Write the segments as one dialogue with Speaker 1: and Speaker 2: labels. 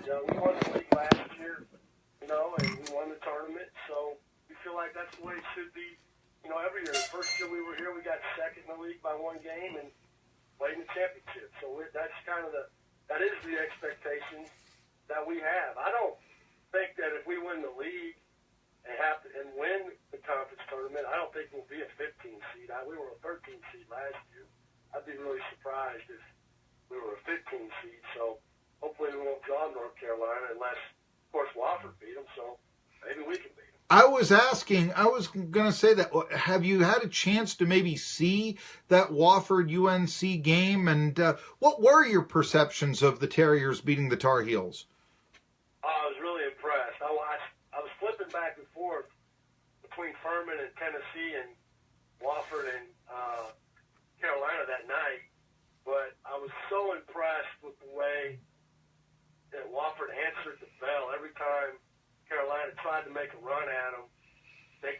Speaker 1: we won the league last year, and we won the tournament. So we feel like that's the way it should be, every year. The first year we were here, we got second in the league by one game and played in the championship. So that's kind of that is the expectation that we have. I don't think that if we win the league and win the conference tournament, I don't think we'll be a 15 seed. We were a 13 seed last year. I'd be really surprised if we were a 15 seed. So hopefully we won't draw North Carolina unless, of course, Wofford beat them. So maybe we can beat them.
Speaker 2: I was going to say that. Have you had a chance to maybe see that Wofford-UNC game? And what were your perceptions of the Terriers beating the Tar Heels?
Speaker 1: I was really impressed. I was flipping back and forth between Furman and Tennessee and Wofford and Carolina that night, but I was so impressed with the way that Wofford answered the bell every time Carolina tried to make a run at them. They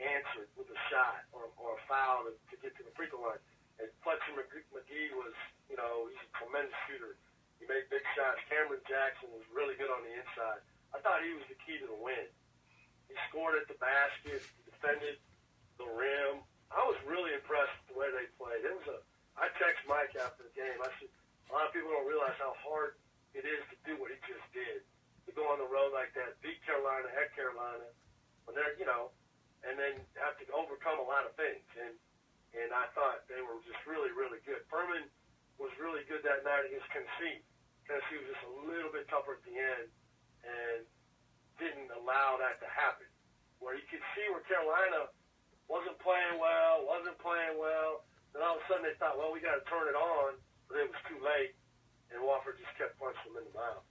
Speaker 1: answered with a shot or a foul to get to the free throw line. And Fletcher McGee was, he's a tremendous shooter. He made big shots. Cameron Jackson was really good on the inside. I thought he was the key to the win. He scored at the basket, defended the rim. I was really impressed with the way they played. I texted Mike after the game. I said, a lot of people don't realize how hard it is to do what he just did. To go on the road like that, beat Carolina at Carolina, when they're, and then have to overcome a lot of things. And I thought they were just really, really good. Furman was really good that night against Tennessee. Tennessee was just a little bit tougher at the end and didn't allow that to happen. Where you could see where Carolina wasn't playing well. Then all of a sudden they thought, well, we got to turn it on, but it was too late, and Wofford just kept punching them in the mouth.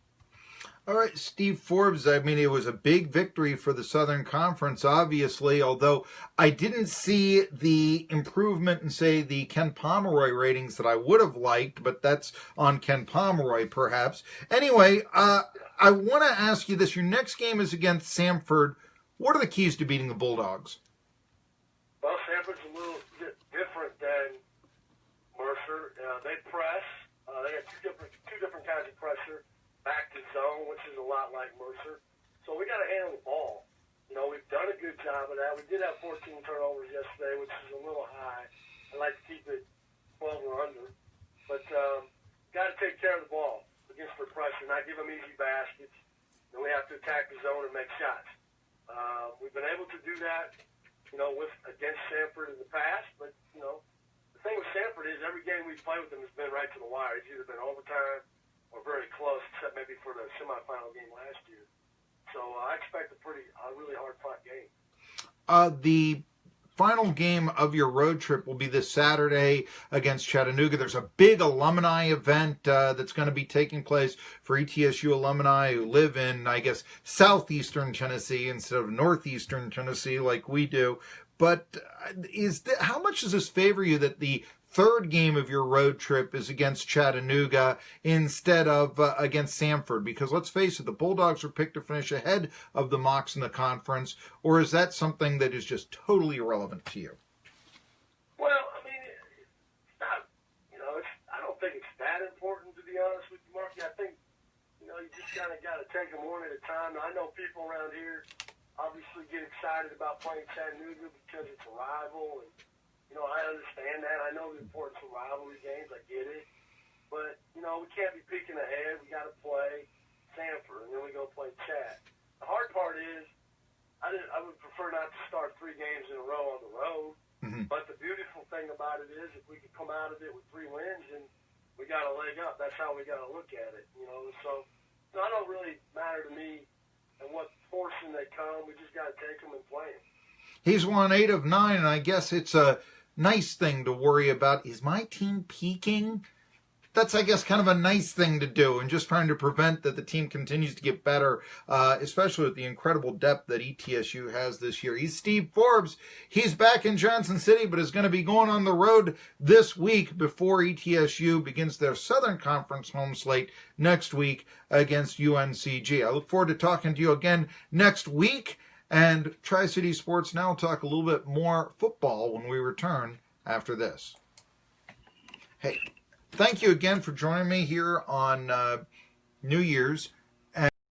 Speaker 2: All right, Steve Forbes, I mean, it was a big victory for the Southern Conference, obviously, although I didn't see the improvement in, say, the Ken Pomeroy ratings that I would have liked, but that's on Ken Pomeroy, perhaps. Anyway, I want to ask you this. Your next game is against Samford. What are the keys to beating the Bulldogs?
Speaker 1: Well, Samford's a little bit different than Mercer. They press. They have two different kinds of pressure. Back to zone, which is a lot like Mercer. So we got to handle the ball. We've done a good job of that. We did have 14 turnovers yesterday, which is a little high. I like to keep it 12 or under. But got to take care of the ball against their pressure, not give them easy baskets. Then we have to attack the zone and make shots. We've been able to do that, against Samford in the past. But, the thing with Samford is every game we've played with them has been right to the wire. It's either been overtime or very close, except maybe for the semifinal game last year. So I expect a really hard-fought game.
Speaker 2: The final game of your road trip will be this Saturday against Chattanooga. There's a big alumni event that's going to be taking place for ETSU alumni who live in, I guess, southeastern Tennessee instead of northeastern Tennessee like we do. But how much does this favor you that the third game of your road trip is against Chattanooga instead of against Samford? Because let's face it, the Bulldogs are picked to finish ahead of the Mocs in the conference. Or is that something that is just totally irrelevant to you?
Speaker 1: Well, I mean, it's not, I don't think it's that important, to be honest with you, Marky. I think, you just kind of got to take them one at a time. I know people around here obviously get excited about playing Chattanooga because it's a rival, and I understand that. I know the importance of rivalry games. I get it. But, we can't be peeking ahead. We got to play Samford, and then we go play Chat. The hard part is I would prefer not to start 3 games in a row on the road. Mm-hmm. But the beautiful thing about it is if we could come out of it with 3 wins, and we got a leg up. That's how we got to look at it, So it don't really matter to me in what portion they come. We just got to take them and play them.
Speaker 2: He's won 8 of 9, and I guess it's a nice thing to worry about. Is my team peaking? That's, I guess, kind of a nice thing to do, and just trying to prevent that the team continues to get better, especially with the incredible depth that ETSU has this year. He's Steve Forbes. He's back in Johnson City, but is going to be going on the road this week before ETSU begins their Southern Conference home slate next week against UNCG. I look forward to talking to you again next week. And Tri-City Sports Now will talk a little bit more football when we return after this. Hey, thank you again for joining me here on New Year's.